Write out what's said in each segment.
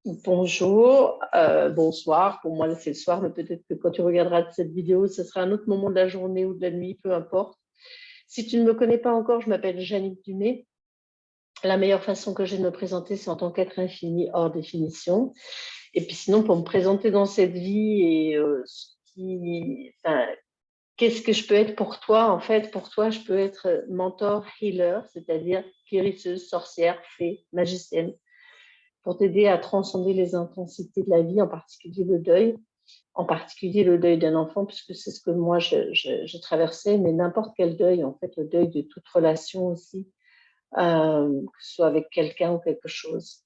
Bonjour, bonsoir. Pour moi, c'est le soir, mais peut-être que quand tu regarderas cette vidéo, ce sera un autre moment de la journée ou de la nuit, peu importe. Si tu ne me connais pas encore, je m'appelle Jannick Dumay. La meilleure façon que j'ai de me présenter, c'est en tant qu'être infini hors définition. Et puis sinon, pour me présenter dans cette vie et qu'est-ce que je peux être pour toi? En fait, pour toi, je peux être mentor, healer, c'est-à-dire guérisseuse, sorcière, fée, magicienne, pour t'aider à transcender les intensités de la vie, en particulier le deuil d'un enfant, puisque c'est ce que moi je traversais, mais n'importe quel deuil, en fait, le deuil de toute relation aussi, que ce soit avec quelqu'un ou quelque chose.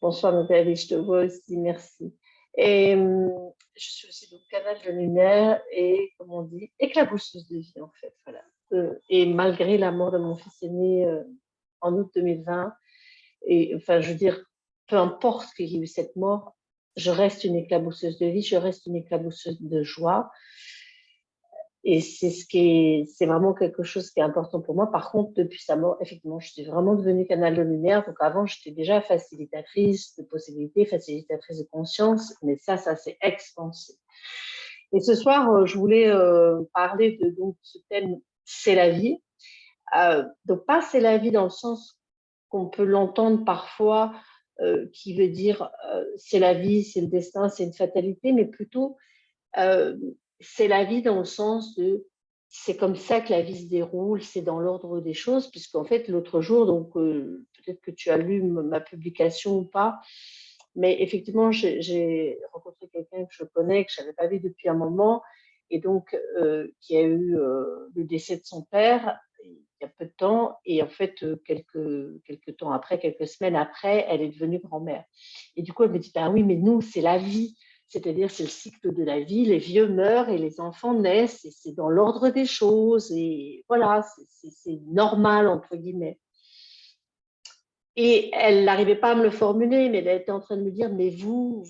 Bonsoir Nathalie, je te vois aussi, merci. Et je suis aussi donc canal de lumière et, comme on dit, éclabousseuse de vie, en fait. Voilà. Et malgré la mort de mon fils aîné en août 2020, et enfin, je veux dire, peu importe qu'il y ait eu cette mort, je reste une éclabousseuse de vie, je reste une éclabousseuse de joie. Et c'est vraiment quelque chose qui est important pour moi. Par contre, depuis sa mort, effectivement, je suis vraiment devenue canal de lumière. Donc avant, j'étais déjà facilitatrice de possibilités, facilitatrice de conscience, mais ça s'est expansé. Et ce soir, je voulais parler de donc, ce thème, c'est la vie. Donc pas c'est la vie dans le sens qu'on peut l'entendre parfois, qui veut dire c'est la vie, c'est le destin, c'est une fatalité, mais plutôt euh, c'est la vie dans le sens de c'est comme ça que la vie se déroule, c'est dans l'ordre des choses, puisqu'en fait l'autre jour, donc peut-être que tu as lu ma publication ou pas, mais effectivement j'ai rencontré quelqu'un que je connais, que je n'avais pas vu depuis un moment, et donc qui a eu le décès de son père il y a peu de temps, et en fait quelques temps après, quelques semaines après, elle est devenue grand-mère. Et du coup elle me dit, ben oui, mais nous c'est la vie. C'est-à-dire, c'est le cycle de la vie, les vieux meurent et les enfants naissent, et c'est dans l'ordre des choses, et voilà, c'est normal, entre guillemets. Et elle n'arrivait pas à me le formuler, mais elle était en train de me dire, mais vous,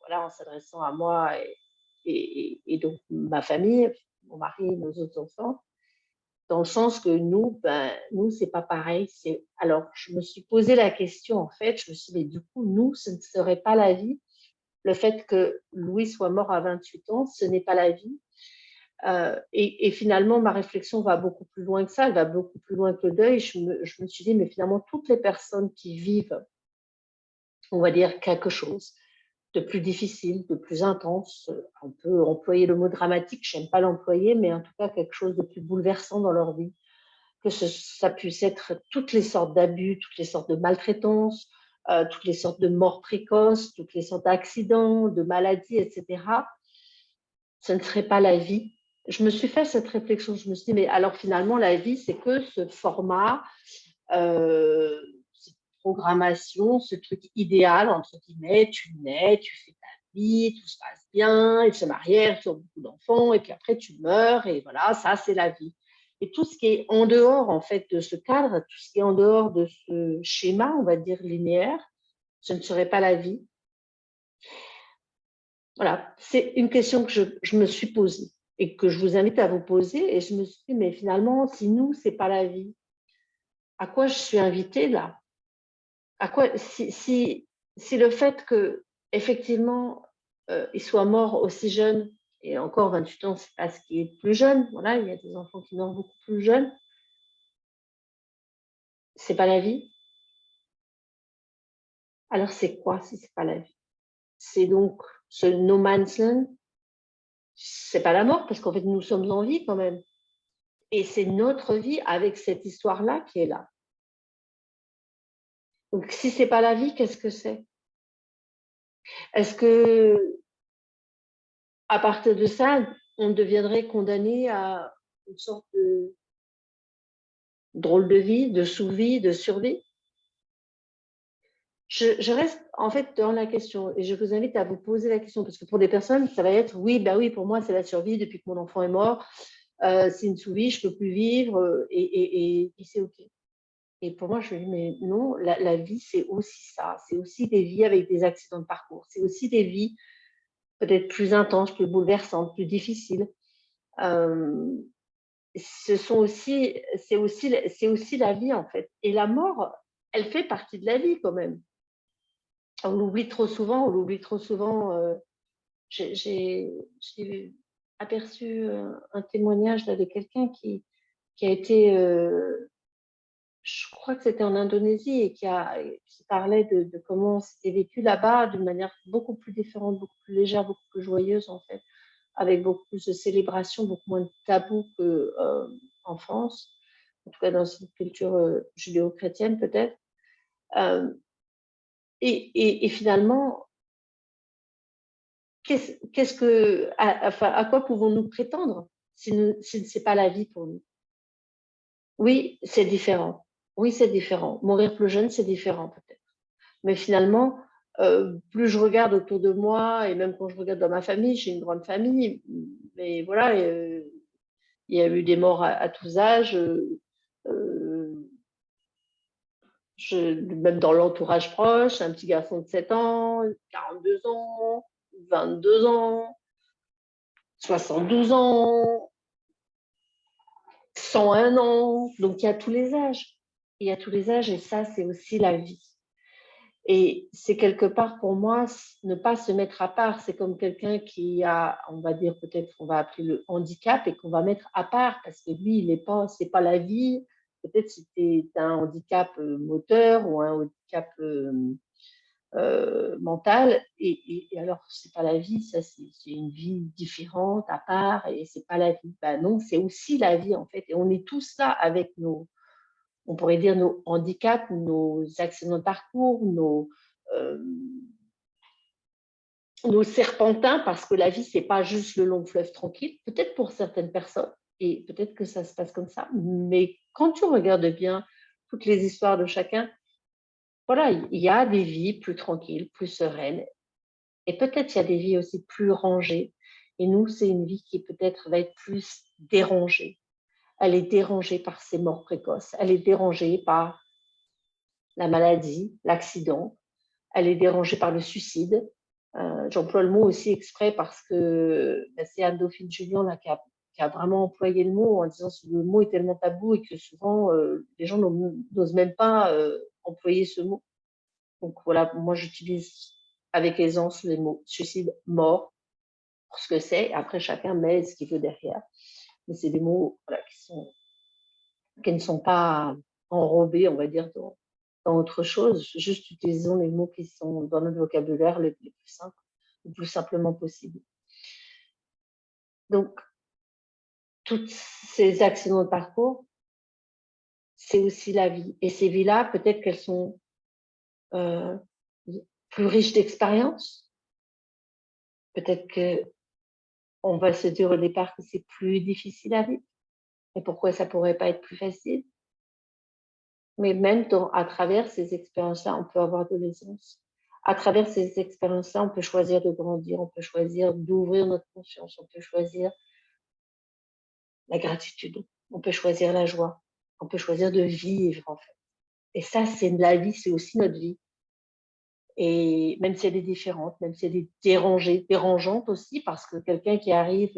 voilà, en s'adressant à moi et donc ma famille, mon mari et nos autres enfants, dans le sens que nous, c'est pas pareil. Alors, je me suis posé la question, en fait, je me suis dit, mais du coup, nous, ce ne serait pas la vie. Le fait que Louis soit mort à 28 ans, ce n'est pas la vie. Et finalement, ma réflexion va beaucoup plus loin que ça, elle va beaucoup plus loin que le deuil. Je me suis dit, mais finalement, toutes les personnes qui vivent, on va dire, quelque chose de plus difficile, de plus intense, on peut employer le mot dramatique, je n'aime pas l'employer, mais en tout cas quelque chose de plus bouleversant dans leur vie, ça puisse être toutes les sortes d'abus, toutes les sortes de maltraitance, toutes les sortes de morts précoces, toutes les sortes d'accidents, de maladies, etc. Ce ne serait pas la vie. Je me suis fait cette réflexion, je me suis dit, mais alors finalement, la vie, c'est que ce format, cette programmation, ce truc idéal, entre guillemets, tu nais, tu fais ta vie, tout se passe bien, ils se marient, ils ont beaucoup d'enfants, et puis après tu meurs, et voilà, ça c'est la vie. Et tout ce qui est en dehors, en fait, de ce cadre, tout ce qui est en dehors de ce schéma, on va dire linéaire, ce ne serait pas la vie. Voilà, c'est une question que je me suis posée et que je vous invite à vous poser. Et je me suis dit, mais finalement, si nous, c'est pas la vie, à quoi je suis invitée là? À quoi, si le fait que effectivement il soit mort aussi jeune, et encore 28 ans, c'est pas ce qui est plus jeune. Voilà, il y a des enfants qui meurent beaucoup plus jeunes. C'est pas la vie. Alors c'est quoi si c'est pas la vie? C'est donc ce no man's land. C'est pas la mort parce qu'en fait nous sommes en vie quand même. Et c'est notre vie avec cette histoire-là qui est là. Donc, si c'est pas la vie, qu'est-ce que c'est? Est-ce que, à partir de ça, on deviendrait condamné à une sorte de drôle de vie, de sous-vie, de survie? Je reste en fait dans la question et je vous invite à vous poser la question parce que pour des personnes, ça va être oui, bah oui, pour moi, c'est la survie depuis que mon enfant est mort. C'est une sous-vie, je peux plus vivre et c'est OK. Et pour moi, je me dis, mais non, la vie, c'est aussi ça. C'est aussi des vies avec des accidents de parcours. C'est aussi des vies peut-être plus intenses, plus bouleversantes, plus difficiles. Euh, c'est aussi la vie, en fait. Et la mort, elle fait partie de la vie quand même. On l'oublie trop souvent, on l'oublie trop souvent. J'ai aperçu un témoignage là, de quelqu'un qui a été, je crois que c'était en Indonésie, et qui parlait de comment c'était vécu là-bas d'une manière beaucoup plus différente, beaucoup plus légère, beaucoup plus joyeuse en fait, avec beaucoup plus de célébration, beaucoup moins de tabous qu'en France, en tout cas dans cette culture judéo-chrétienne peut-être. Euh, et finalement, à quoi pouvons-nous prétendre si ce n'est pas la vie pour nous? Oui, c'est différent. Oui, c'est différent. Mourir plus jeune, c'est différent peut-être. Mais finalement, plus je regarde autour de moi, et même quand je regarde dans ma famille, j'ai une grande famille, mais voilà, il y a eu des morts à tous âges. Euh, Même dans l'entourage proche, un petit garçon de 7 ans, 42 ans, 22 ans, 72 ans, 101 ans. Donc, il y a tous les âges. Il y a tous les âges, et ça, c'est aussi la vie. Et c'est quelque part pour moi, ne pas se mettre à part. C'est comme quelqu'un qui a, on va dire peut-être qu'on va appeler le handicap, et qu'on va mettre à part parce que lui, c'est pas la vie. Peut-être c'était un handicap moteur ou un handicap mental, et alors c'est pas la vie, ça c'est une vie différente à part, et c'est pas la vie. Ben non, c'est aussi la vie en fait, et on est tous là avec on pourrait dire nos handicaps, nos accidents de parcours, euh, nos serpentins, parce que la vie, c'est pas juste le long fleuve tranquille, peut-être pour certaines personnes, et peut-être que ça se passe comme ça, mais quand tu regardes bien toutes les histoires de chacun, voilà, il y a des vies plus tranquilles, plus sereines, et peut-être il y a des vies aussi plus rangées, et nous, c'est une vie qui peut-être va être plus dérangée. Elle est dérangée par ces morts précoces, elle est dérangée par la maladie, l'accident, elle est dérangée par le suicide. J'emploie le mot aussi exprès parce que c'est Anne-Dauphine Julien là, qui a vraiment employé le mot en disant que le mot est tellement tabou, et que souvent les gens n'osent même pas employer ce mot. Donc voilà, moi j'utilise avec aisance les mots suicide, mort, pour ce que c'est. Après, chacun met ce qu'il veut derrière. Mais c'est des mots voilà, qui ne sont pas enrobés, on va dire, dans autre chose. Juste utilisons les mots qui sont dans notre vocabulaire les plus simples, le plus simplement possible. Donc, tous ces accidents de parcours, c'est aussi la vie. Et ces vies-là, peut-être qu'elles sont euh, plus riches d'expériences. Peut-être qu'on va se dire au départ que c'est plus difficile à vivre. Et pourquoi ça pourrait pas être plus facile? Mais même à travers ces expériences-là, on peut avoir de l'aisance. À travers ces expériences-là, on peut choisir de grandir, on peut choisir d'ouvrir notre conscience, on peut choisir la gratitude, on peut choisir la joie, on peut choisir de vivre en fait. Et ça, c'est la vie, c'est aussi notre vie. Et même si elle est différente, même si elle est dérangeante aussi, parce que quelqu'un qui arrive,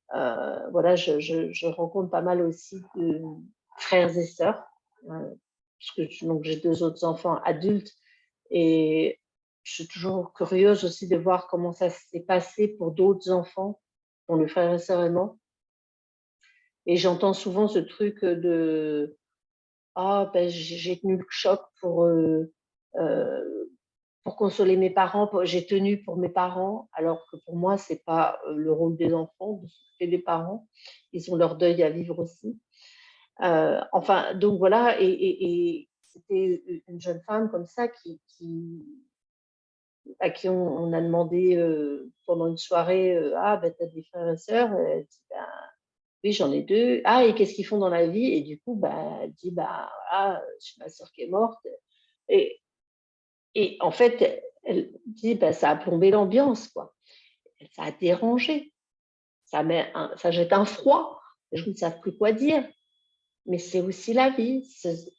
voilà, je rencontre pas mal aussi de frères et sœurs, donc j'ai 2 autres enfants adultes, et je suis toujours curieuse aussi de voir comment ça s'est passé pour d'autres enfants, dont le frère et sœur est mort. Et j'entends souvent ce truc de ah ben j'ai tenu le choc pour consoler mes parents, j'ai tenu pour mes parents, alors que pour moi c'est pas le rôle des enfants de s'occuper des parents, ils ont leur deuil à vivre aussi. Enfin donc voilà, et c'était une jeune femme comme ça à qui on a demandé pendant une soirée ah ben t'as des frères et sœurs, elle dit ben oui, j'en ai 2. Ah, et qu'est-ce qu'ils font dans la vie? Et du coup, bah, elle dit, bah, voilà, j'ai ma sœur qui est morte. Et, et en fait, elle dit, bah, ça a plombé l'ambiance, quoi. Ça a dérangé. Ça jette un froid. Les gens ne savent plus quoi dire. Mais c'est aussi la vie.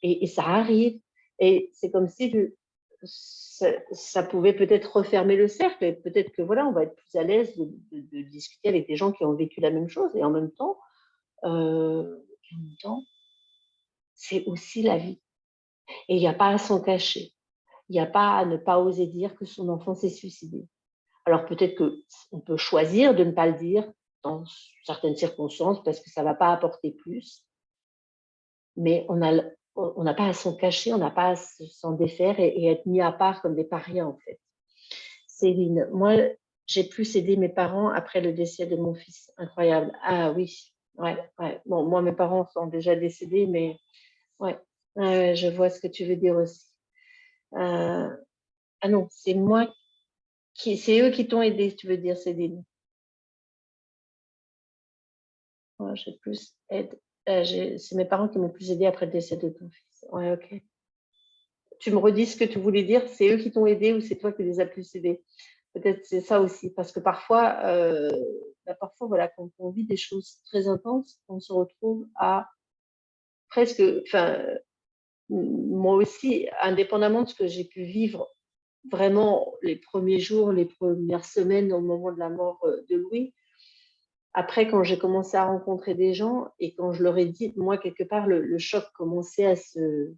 Et ça arrive. Et c'est comme si ça pouvait peut-être refermer le cercle. Et peut-être que voilà, on va être plus à l'aise de discuter avec des gens qui ont vécu la même chose. Et en même temps, c'est aussi la vie. Et il n'y a pas à s'en cacher. il n'y a pas à ne pas oser dire que son enfant s'est suicidé. Alors peut-être qu'on peut choisir de ne pas le dire dans certaines circonstances parce que ça ne va pas apporter plus, mais on n'a pas à s'en cacher, on n'a pas à s'en défaire et être mis à part comme des parias en fait. Céline, moi j'ai plus aidé mes parents après le décès de mon fils. Incroyable. Ah oui, ouais, ouais. Bon, moi mes parents sont déjà décédés, mais ouais, je vois ce que tu veux dire aussi. Ah non, c'est eux qui t'ont aidé, tu veux dire, Céline. Moi, j'ai plus aide. C'est mes parents qui m'ont plus aidé après le décès de ton fils. Ouais, ok. Tu me redis ce que tu voulais dire, c'est eux qui t'ont aidé ou c'est toi qui les as plus aidés? Peut-être c'est ça aussi, parce que parfois, voilà, quand on vit des choses très intenses, on se retrouve à presque, enfin, moi aussi, indépendamment de ce que j'ai pu vivre vraiment les premiers jours, les premières semaines au moment de la mort de Louis, après, quand j'ai commencé à rencontrer des gens et quand je leur ai dit, moi, quelque part, le choc commençait à se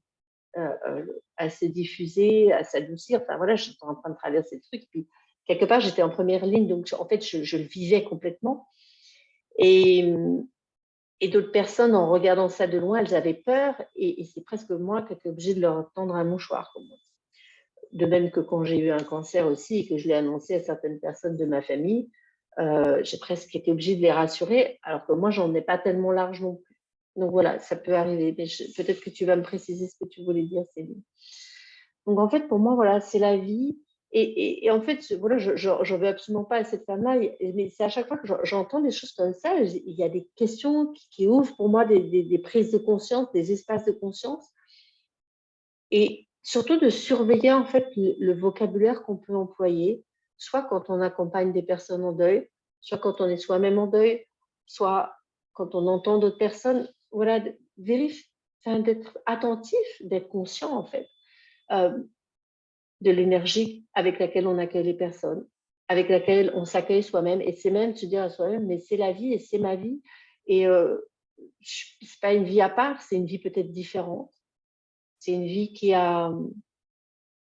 diffuser, à s'adoucir. Enfin, voilà, j'étais en train de traverser le truc. Puis, quelque part, j'étais en première ligne. Donc, en fait, je le vivais complètement. Et, et d'autres personnes, en regardant ça de loin, elles avaient peur. Et c'est presque moi qui étais obligée de leur tendre un mouchoir. De même que quand j'ai eu un cancer aussi et que je l'ai annoncé à certaines personnes de ma famille, j'ai presque été obligée de les rassurer, alors que moi, j'en ai pas tellement large non plus. Donc voilà, ça peut arriver. Mais peut-être que tu vas me préciser ce que tu voulais dire, Céline. Donc en fait, pour moi, voilà, c'est la vie. Et en fait, voilà, j'en veux absolument pas à cette femme-là, mais c'est à chaque fois que j'entends des choses comme ça, il y a des questions qui ouvrent pour moi des prises de conscience, des espaces de conscience. Et surtout de surveiller en fait le vocabulaire qu'on peut employer, soit quand on accompagne des personnes en deuil, soit quand on est soi-même en deuil, soit quand on entend d'autres personnes. Voilà, vérifier, enfin, d'être attentif, d'être conscient en fait euh, de l'énergie avec laquelle on accueille les personnes, avec laquelle on s'accueille soi-même. Et c'est même se dire à soi-même, mais c'est la vie et c'est ma vie. Et c'est pas une vie à part, c'est une vie peut-être différente. C'est une vie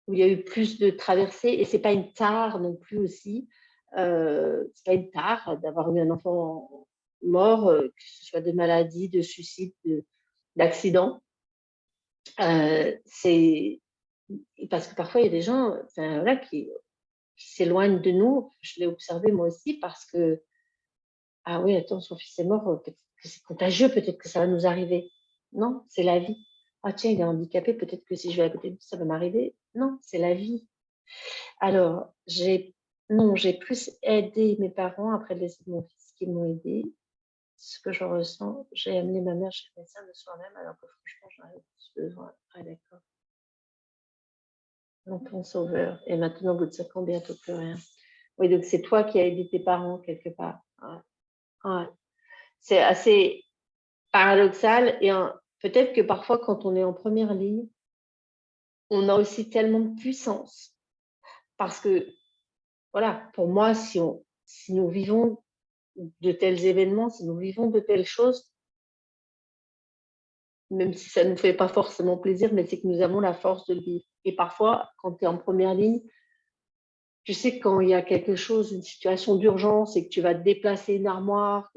où il y a eu plus de traversées et c'est pas une tare non plus aussi. C'est pas une tare d'avoir eu un enfant mort, que ce soit de maladie, de suicide, d'accident. C'est parce que parfois il y a des gens, enfin, voilà, qui s'éloignent de nous. Je l'ai observé moi aussi parce que ah oui, attends, son fils est mort, peut-être que c'est contagieux, peut-être que ça va nous arriver. Non, c'est la vie. Ah tiens, il est handicapé, peut-être que si je vais à côté de lui, ça va m'arriver. Non, c'est la vie. Alors, non, j'ai plus aidé mes parents après le décès de mon fils qui m'ont aidé. Ce que je ressens, j'ai amené ma mère chez le médecin le soir même, alors que franchement, j'en avais plus besoin. Ah, d'accord. L'enfant sauveur. Et maintenant, au bout de 5 ans, bientôt plus rien. Oui, donc c'est toi qui as aidé tes parents quelque part. Ouais. Ouais. C'est assez paradoxal et peut-être que parfois, quand on est en première ligne, on a aussi tellement de puissance. Parce que, voilà, pour moi, si nous vivons de tels événements, si nous vivons de telles choses, même si ça ne nous fait pas forcément plaisir, mais c'est que nous avons la force de le vivre. Et parfois, quand tu es en première ligne, tu sais quand il y a quelque chose, une situation d'urgence et que tu vas te déplacer une armoire,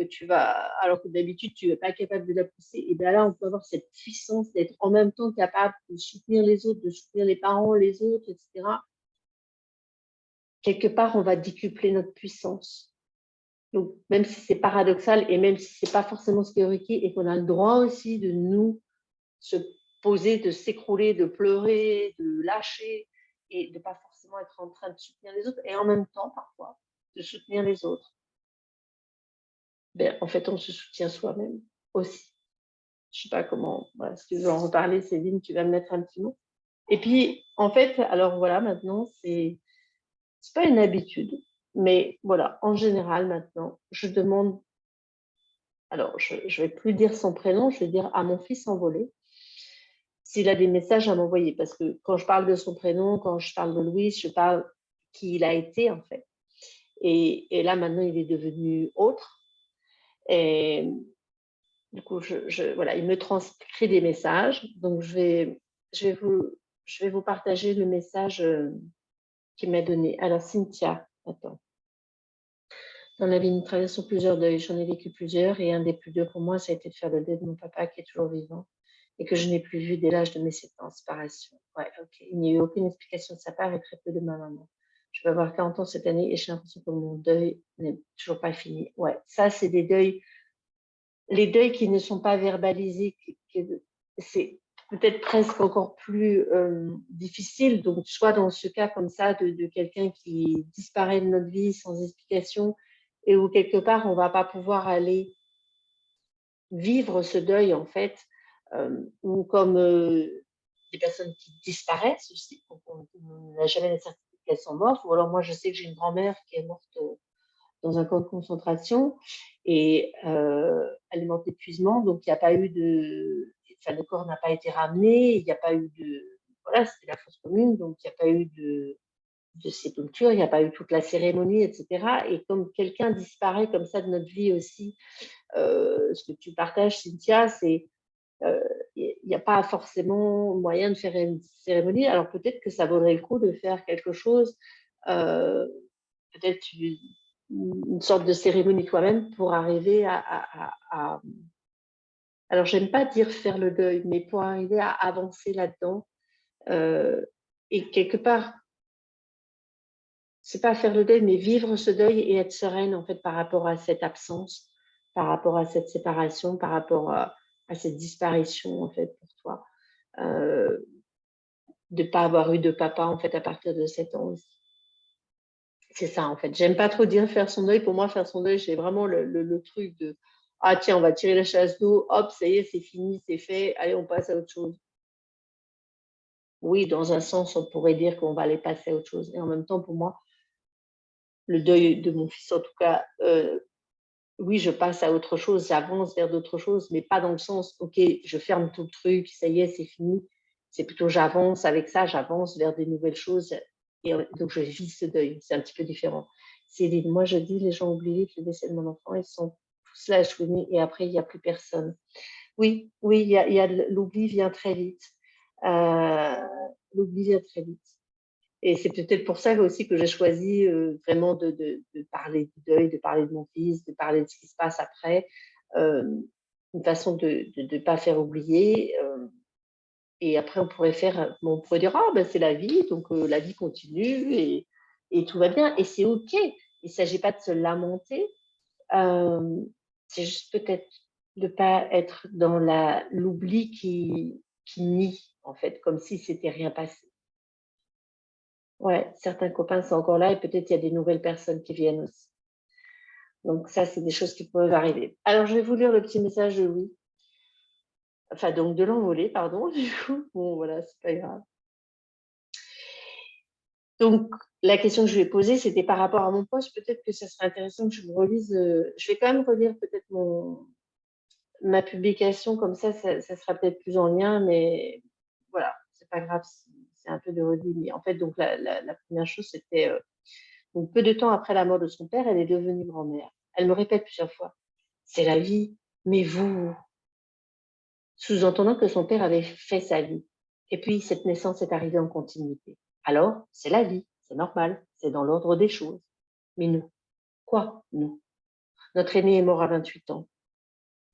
alors que d'habitude tu n'es pas capable de la pousser, et bien là on peut avoir cette puissance d'être en même temps capable de soutenir les autres, de soutenir les parents, les autres, etc. Quelque part, on va décupler notre puissance. Donc, même si c'est paradoxal et même si c'est pas forcément ce qui est requis et qu'on a le droit aussi de nous se poser, de s'écrouler, de pleurer, de lâcher et de pas forcément être en train de soutenir les autres et en même temps, parfois, de soutenir les autres. Ben, en fait, on se soutient soi-même aussi. Je sais pas comment, voilà, si tu veux en reparler, Céline, tu vas me mettre un petit mot. Et puis, en fait, alors voilà, maintenant, c'est pas une habitude, mais voilà, en général, maintenant, je demande, alors je vais plus dire son prénom, je vais dire à mon fils envolé, s'il a des messages à m'envoyer, parce que quand je parle de son prénom, quand je parle de Louis, je parle qui il a été en fait. Et là maintenant, il est devenu autre. Et du coup, voilà, il me transcrit des messages. Donc je vais je vais vous partager le message qu'il m'a donné. Alors, Cynthia, attends. Dans la vie, nous traversons plusieurs deuils. J'en ai vécu plusieurs et un des plus durs pour moi, ça a été de faire le deuil de mon papa qui est toujours vivant et que je n'ai plus vu dès l'âge de mes 7 ans, séparation. Ouais, ok. Il n'y a eu aucune explication de sa part et très peu de ma maman. Je vais avoir 40 ans cette année et j'ai l'impression que mon deuil n'est toujours pas fini. Ouais, ça, c'est des deuils, les deuils qui ne sont pas verbalisés, c'est peut-être presque encore plus difficile. Donc, soit dans ce cas comme ça de quelqu'un qui disparaît de notre vie sans explication et où quelque part on va pas pouvoir aller vivre ce deuil en fait, ou comme des personnes qui disparaissent aussi, on n'a jamais la certitude qu'elles sont mortes. Ou alors moi je sais que j'ai une grand-mère qui est morte dans un camp de concentration et elle est morte d'épuisement, donc il n'y a pas eu de, enfin le corps n'a pas été ramené, il n'y a pas eu de, voilà, c'était la fosse commune, donc il n'y a pas eu de sépulture, il n'y a pas eu toute la cérémonie, etc. Et comme quelqu'un disparaît comme ça de notre vie aussi, ce que tu partages, Cynthia, c'est il n'y a pas forcément moyen de faire une cérémonie. Alors peut-être que ça vaudrait le coup de faire quelque chose, euh, peut-être une sorte de cérémonie toi-même pour arriver à... Alors j'aime pas dire faire le deuil, mais pour arriver à avancer là-dedans. Et quelque part, c'est pas faire le deuil, mais vivre ce deuil et être sereine en fait par rapport à cette absence, par rapport à cette séparation, par rapport à cette disparition en fait pour toi, de pas avoir eu de papa en fait à partir de 7 ans aussi. C'est ça en fait. J'aime pas trop dire faire son deuil. Pour moi, faire son deuil, j'ai vraiment le truc de ah tiens, on va tirer la chasse d'eau, hop, ça y est, c'est fini, c'est fait, allez, on passe à autre chose. Oui, dans un sens, on pourrait dire qu'on va aller passer à autre chose. Et en même temps, pour moi, le deuil de mon fils, en tout cas, oui, je passe à autre chose, j'avance vers d'autres choses, mais pas dans le sens, ok, je ferme tout le truc, ça y est, c'est fini. C'est plutôt j'avance avec ça, j'avance vers des nouvelles choses. Et donc, je vis ce deuil. C'est un petit peu différent. Céline, moi, je dis, les gens oublient vite le décès de mon enfant, ils sont tous là à chouiner et après, il n'y a plus personne. Oui, oui, l'oubli vient très vite. Euh, l'oubli vient très vite. Et c'est peut-être pour ça aussi que j'ai choisi vraiment de parler du deuil, de parler de mon fils, de parler de ce qui se passe après, euh, une façon de ne pas faire oublier. Et après, on pourrait dire, ah ben c'est la vie, donc la vie continue et tout va bien. Et c'est OK. Il ne s'agit pas de se lamenter. Euh, c'est juste peut-être de ne pas être dans l'oubli qui nie, en fait, comme si c'était rien passé. Ouais, certains copains sont encore là et peut-être il y a des nouvelles personnes qui viennent aussi. Donc ça, c'est des choses qui peuvent arriver. Alors, je vais vous lire le petit message de Louis. Enfin, donc de l'envolée, pardon. Du coup, bon, voilà, c'est pas grave. Donc, la question que je lui ai posée, c'était par rapport à mon poste. Peut-être que ça serait intéressant que je me relise. Je vais quand même relire peut-être ma publication, comme ça sera peut-être plus en lien, mais voilà, c'est pas grave, c'est un peu de redit. Mais en fait, donc la première chose, c'était donc peu de temps après la mort de son père, elle est devenue grand-mère. Elle me répète plusieurs fois, c'est la vie, mais vous, sous-entendant que son père avait fait sa vie. Et puis, cette naissance est arrivée en continuité. Alors, c'est la vie, c'est normal, c'est dans l'ordre des choses. Mais nous, quoi, nous? Notre aîné est mort à 28 ans.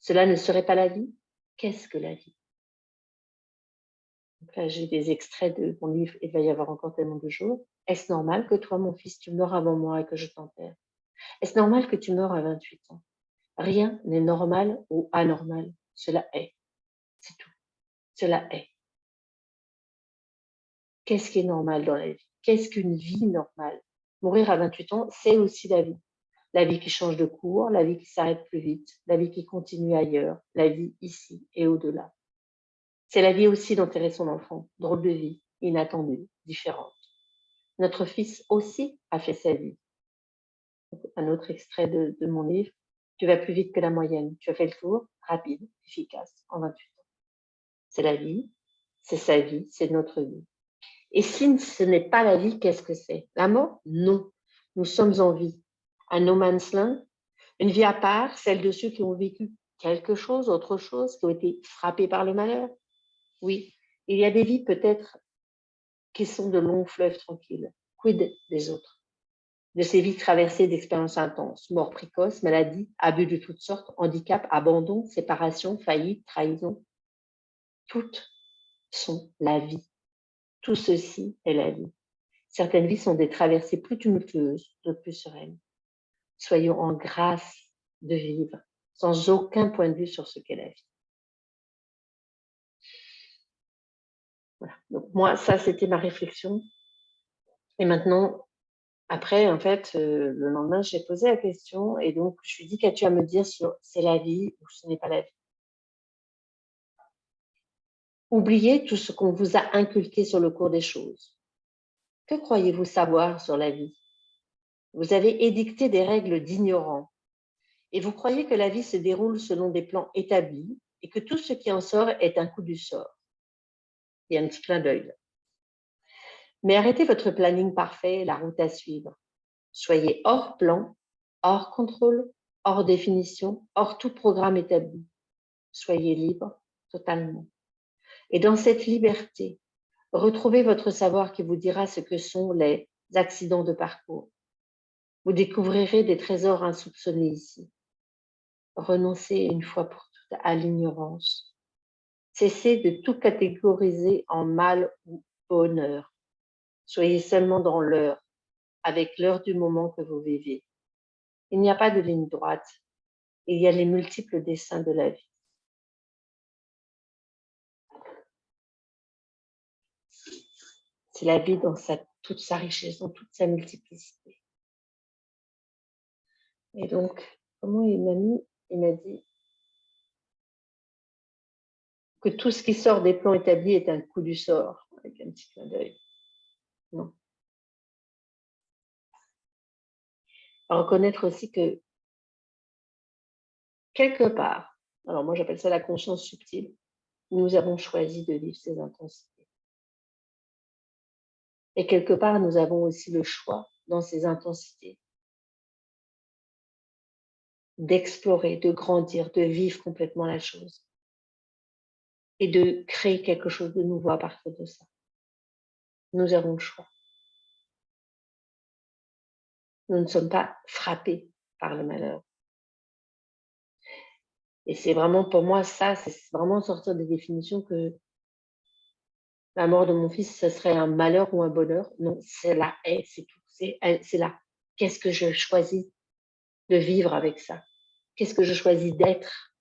Cela ne serait pas la vie? Qu'est-ce que la vie? Donc là, j'ai des extraits de mon livre, il va y avoir encore tellement de jours. Est-ce normal que toi, mon fils, tu meurs avant moi et que je t'enterre? Est-ce normal que tu meurs à 28 ans? Rien n'est normal ou anormal. Cela est. C'est tout. Cela est. Qu'est-ce qui est normal dans la vie? Qu'est-ce qu'une vie normale? Mourir à 28 ans, c'est aussi la vie. La vie qui change de cours, la vie qui s'arrête plus vite, la vie qui continue ailleurs, la vie ici et au-delà. C'est la vie aussi d'enterrer son enfant. Drôle de vie, inattendue, différente. Notre fils aussi a fait sa vie. Un autre extrait de mon livre. Tu vas plus vite que la moyenne. Tu as fait le tour, rapide, efficace, en 28 ans. C'est la vie, c'est sa vie, c'est notre vie. Et si ce n'est pas la vie, qu'est-ce que c'est? La mort? Non. Nous sommes en vie. Un no man's land, une vie à part, celle de ceux qui ont vécu quelque chose, autre chose, qui ont été frappés par le malheur. Oui, il y a des vies peut-être qui sont de longs fleuves tranquilles. Quid des autres? De ces vies traversées d'expériences intenses, mort précoce, maladie, abus de toutes sortes, handicap, abandon, séparation, faillite, trahison. Toutes sont la vie. Tout ceci est la vie. Certaines vies sont des traversées plus tumultueuses, d'autres plus sereines. Soyons en grâce de vivre, sans aucun point de vue sur ce qu'est la vie. Voilà. Donc moi, ça, c'était ma réflexion. Et maintenant, après, en fait, le lendemain, j'ai posé la question et donc je lui ai dit, qu'as-tu à me dire sur c'est la vie ou ce n'est pas la vie? Oubliez tout ce qu'on vous a inculqué sur le cours des choses. Que croyez-vous savoir sur la vie? Vous avez édicté des règles d'ignorants et vous croyez que la vie se déroule selon des plans établis et que tout ce qui en sort est un coup du sort. Il y a un petit clin d'œil. Mais arrêtez votre planning parfait, la route à suivre. Soyez hors plan, hors contrôle, hors définition, hors tout programme établi. Soyez libre totalement. Et dans cette liberté, retrouvez votre savoir qui vous dira ce que sont les accidents de parcours. Vous découvrirez des trésors insoupçonnés ici. Renoncez une fois pour toutes à l'ignorance. Cessez de tout catégoriser en mal ou bonheur. Soyez seulement dans l'heure, avec l'heure du moment que vous vivez. Il n'y a pas de ligne droite, il y a les multiples dessins de la vie. C'est la vie dans toute sa richesse, dans toute sa multiplicité. Et donc, comment il m'a mis? Il m'a dit que tout ce qui sort des plans établis est un coup du sort, avec un petit clin d'œil. Non. Reconnaître aussi que quelque part, alors moi j'appelle ça la conscience subtile, nous avons choisi de vivre ces intensités. Et quelque part, nous avons aussi le choix dans ces intensités d'explorer, de grandir, de vivre complètement la chose et de créer quelque chose de nouveau à partir de ça. Nous avons le choix. Nous ne sommes pas frappés par le malheur. Et c'est vraiment pour moi ça, c'est vraiment sortir des définitions que la mort de mon fils, ce serait un malheur ou un bonheur. Non, c'est la haie, c'est tout. C'est là. Qu'est-ce que je choisis de vivre avec ça? Qu'est-ce que je choisis d'être?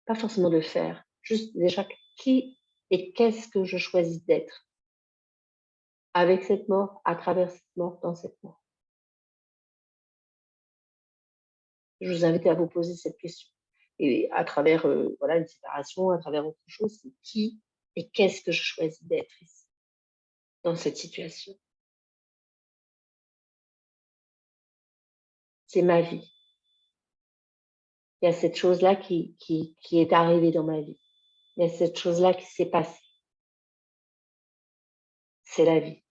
Pas forcément de faire. Juste déjà, qui et qu'est-ce que je choisis d'être? Avec cette mort, à travers cette mort, dans cette mort. Je vous invite à vous poser cette question. Et à travers voilà, une séparation, à travers autre chose, c'est qui et qu'est-ce que je choisis d'être ici, dans cette situation? C'est ma vie. Il y a cette chose-là qui est arrivée dans ma vie. Il y a cette chose-là qui s'est passée. C'est la vie.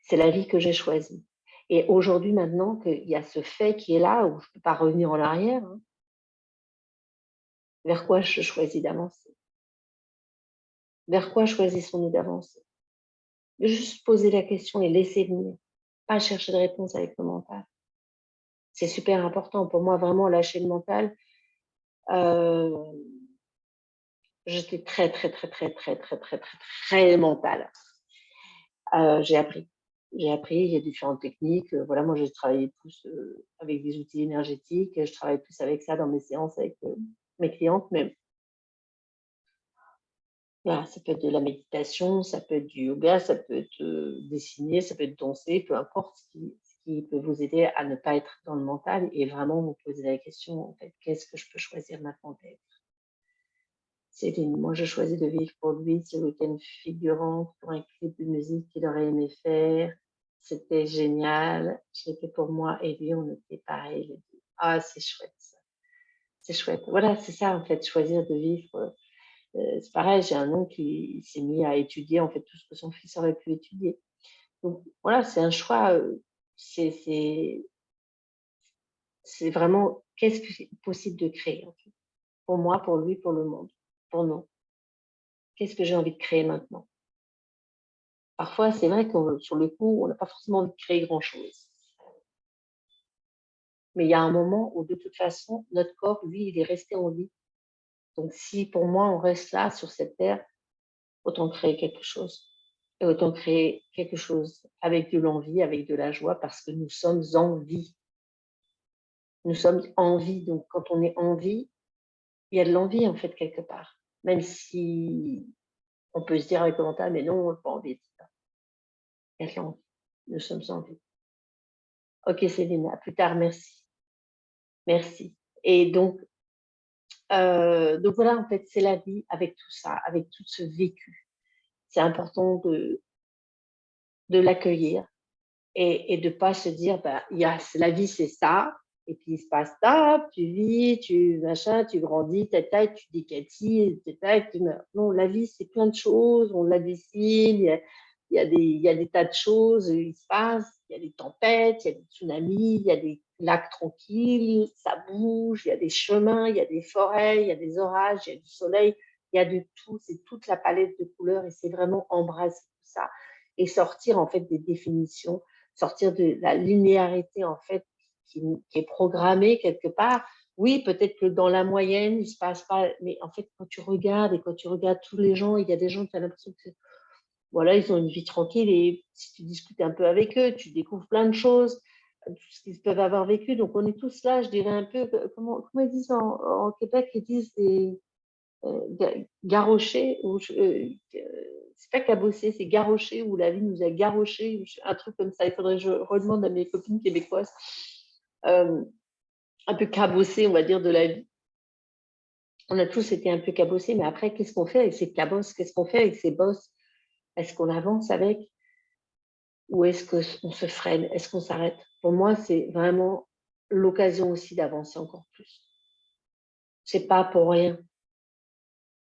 C'est la vie que j'ai choisie. Et aujourd'hui, maintenant qu'il y a ce fait qui est là, où je ne peux pas revenir en arrière, hein, vers quoi je choisis d'avancer? Vers quoi choisissons-nous d'avancer? Juste poser la question et laisser venir. Pas chercher de réponse avec le mental. C'est super important. Pour moi, vraiment, lâcher le mental, j'étais très, très, très, très, très, très, très, très, très mentale. J'ai appris. J'ai appris, il y a différentes techniques. Voilà, moi, j'ai travaillé plus avec des outils énergétiques. Je travaille plus avec ça dans mes séances avec mes clientes. Mais voilà, ça peut être de la méditation, ça peut être du yoga, ça peut être dessiner, ça peut être danser, peu importe ce qui peut vous aider à ne pas être dans le mental et vraiment vous poser la question, en fait, qu'est-ce que je peux choisir maintenant d'être? Céline, moi, je choisis de vivre pour lui ce week-end figurant pour un clip de musique qu'il aurait aimé faire. C'était génial. Je l'ai fait pour moi et lui, on était pareil les deux. Ah, c'est chouette ça. C'est chouette. Voilà, c'est ça en fait, choisir de vivre. C'est pareil, j'ai un oncle qui s'est mis à étudier en fait tout ce que son fils aurait pu étudier. Donc voilà, c'est un choix. C'est c'est c'est vraiment qu'est-ce que c'est possible de créer en fait, pour moi, pour lui, pour le monde, pour nous. Qu'est-ce que j'ai envie de créer maintenant? Parfois, c'est vrai que sur le coup, on n'a pas forcément envie de créer grand-chose. Mais il y a un moment où, de toute façon, notre corps, lui, il est resté en vie. Donc, si pour moi, on reste là, sur cette terre, autant créer quelque chose. Et autant créer quelque chose avec de l'envie, avec de la joie, parce que nous sommes en vie. Nous sommes en vie. Donc, quand on est en vie, il y a de l'envie, en fait, quelque part. Même si on peut se dire avec le mental, mais non, on n'a pas envie de ça. Il y a de l'envie. Nous sommes en vie. Ok, Céline, à plus tard, merci. Merci. Et donc voilà, en fait, c'est la vie avec tout ça, avec tout ce vécu. C'est important de l'accueillir et de ne pas se dire, bah, la vie, c'est ça, et puis il se passe ça, tu vis, tu machin, tu grandis, tu décatis, tu meurs. Non, la vie, c'est plein de choses, on la dessine, il y a des tas de choses, il se passe, il y a des tempêtes, il y a des tsunamis, il y a des lacs tranquilles, ça bouge, il y a des chemins, il y a des forêts, il y a des orages, il y a du soleil, il y a de tout, c'est toute la palette de couleurs et c'est vraiment embrasser tout ça et sortir en fait des définitions, sortir de la linéarité en fait qui est programmée quelque part. Oui, peut-être que dans la moyenne, il ne se passe pas, mais en fait, quand tu regardes et quand tu regardes tous les gens, il y a des gens, tu as l'impression que voilà, ils ont une vie tranquille et si tu discutes un peu avec eux, tu découvres plein de choses, tout ce qu'ils peuvent avoir vécu. Donc, on est tous là, je dirais un peu, comment ils disent en Québec, ils disent des garrochés, ou c'est pas cabossé, c'est garroché, où la vie nous a garroché, un truc comme ça. Il faudrait que je redemande à mes copines québécoises. Un peu cabossé, on va dire, de la vie. On a tous été un peu cabossés, mais après, qu'est-ce qu'on fait avec ces cabosses? Qu'est-ce qu'on fait avec ces bosses? Est-ce qu'on avance avec? Ou est-ce qu'on se freine? Est-ce qu'on s'arrête? Pour moi, c'est vraiment l'occasion aussi d'avancer encore plus. C'est pas pour rien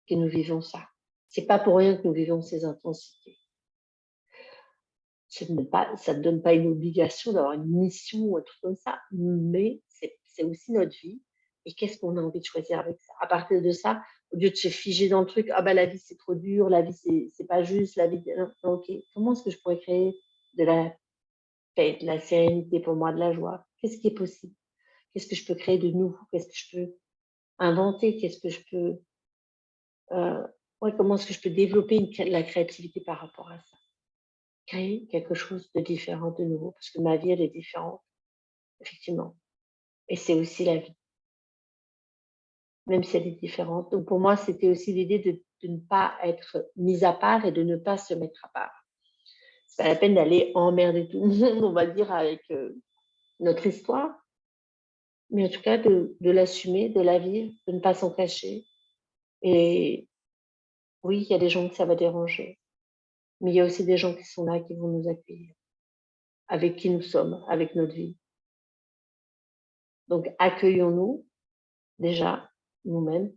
que nous vivons ça. C'est pas pour rien que nous vivons ces intensités. Ça ne donne pas une obligation d'avoir une mission ou un truc comme ça, mais c'est aussi notre vie. Et qu'est-ce qu'on a envie de choisir avec ça? À partir de ça, au lieu de se figer dans le truc, ah ben la vie c'est trop dur, la vie c'est pas juste, la vie. Non, ok, comment est-ce que je pourrais créer de la paix, de la sérénité pour moi, de la joie? Qu'est-ce qui est possible? Qu'est-ce que je peux créer de nouveau? Qu'est-ce que je peux inventer? Qu'est-ce que je peux. Ouais, comment est-ce que je peux développer la créativité par rapport à ça? Créer quelque chose de différent, de nouveau, parce que ma vie, elle est différente, effectivement. Et c'est aussi la vie, même si elle est différente. Donc pour moi, c'était aussi l'idée de ne pas être mise à part et de ne pas se mettre à part. C'est pas la peine d'aller emmerder tout le monde, on va dire, avec notre histoire, mais en tout cas de l'assumer, de la vivre, de ne pas s'en cacher. Et oui, il y a des gens que ça va déranger, mais il y a aussi des gens qui sont là, qui vont nous accueillir, avec qui nous sommes, avec notre vie. Donc accueillons-nous déjà, nous-mêmes,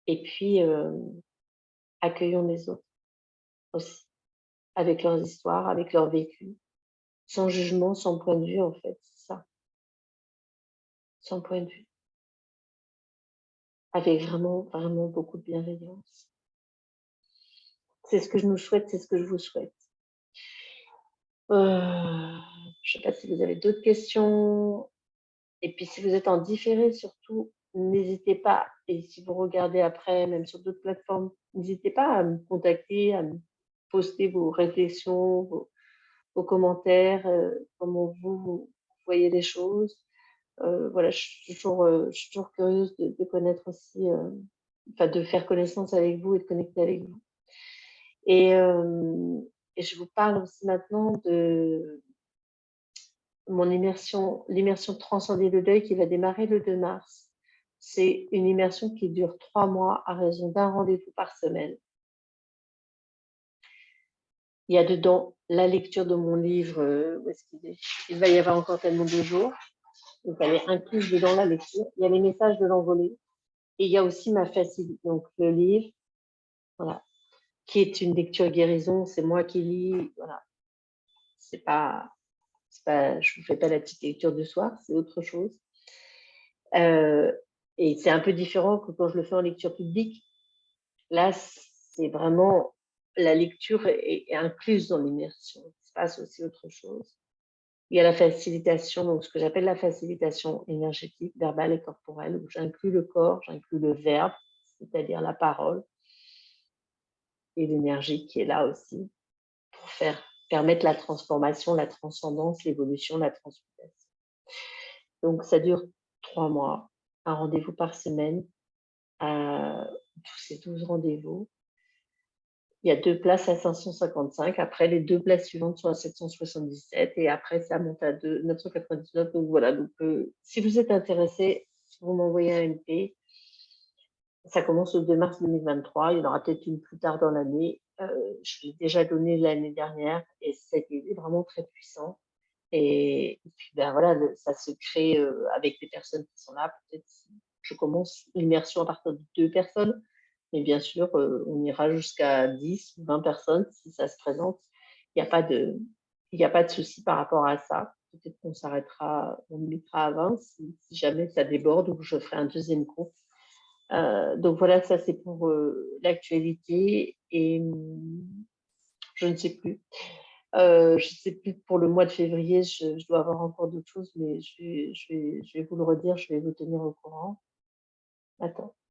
et puis accueillons les autres aussi, avec leurs histoires, avec leur vécu, sans jugement, sans point de vue en fait, c'est ça, sans point de vue, avec vraiment, vraiment beaucoup de bienveillance. C'est ce que je nous souhaite, c'est ce que je vous souhaite. Je ne sais pas si vous avez d'autres questions. Et puis si vous êtes en différé surtout, n'hésitez pas. Et si vous regardez après, même sur d'autres plateformes, n'hésitez pas à me contacter, à me poster vos réflexions, vos commentaires, comment vous voyez les choses. Voilà, je suis toujours curieuse de connaître aussi, enfin de faire connaissance avec vous et de connecter avec vous. Et, et je vous parle aussi maintenant de mon l'immersion Transcender le deuil qui va démarrer le 2 mars. C'est une immersion qui dure 3 mois à raison d'un rendez-vous par semaine. Il y a dedans la lecture de mon livre, où est-ce qu'il est? Il va y avoir encore tellement de jours. Donc, elle est incluse dedans la lecture. Il y a les messages de l'envolée. Et il y a aussi ma facilité, donc le livre, voilà, qui est une lecture guérison. C'est moi qui lis, voilà. C'est pas, je ne vous fais pas la petite lecture du soir, c'est autre chose. Et c'est un peu différent que quand je le fais en lecture publique. Là, c'est vraiment la lecture est incluse dans l'immersion. Il se passe aussi autre chose. Il y a la facilitation, donc ce que j'appelle la facilitation énergétique, verbale et corporelle, où j'inclus le corps, j'inclus le verbe, c'est-à-dire la parole, et l'énergie qui est là aussi pour permettre la transformation, la transcendance, l'évolution, la transmutation. Donc ça dure 3 mois, un rendez-vous par semaine, tous ces 12 rendez-vous. Il y a 2 places à 555. Après, les 2 places suivantes sont à 777 et après, ça monte à 999. Donc voilà, donc si vous êtes intéressé, vous m'envoyez un MP. Ça commence le 2 mars 2023. Il y en aura peut-être une plus tard dans l'année. Je l'ai déjà donné l'année dernière et c'était vraiment très puissant. Et puis, ben voilà, ça se crée avec des personnes qui sont là. Peut-être je commence l'immersion à partir de 2 personnes. Mais bien sûr, on ira jusqu'à 10 ou 20 personnes si ça se présente. Il n'y a pas de il y a pas de souci par rapport à ça. Peut-être qu'on s'arrêtera, on limitera à 20 si jamais ça déborde ou je ferai un deuxième groupe. Donc voilà, ça c'est pour, l'actualité et je ne sais plus. Je ne sais plus pour le mois de février, je dois avoir encore d'autres choses, mais je vais vous le redire, je vais vous tenir au courant. Attends.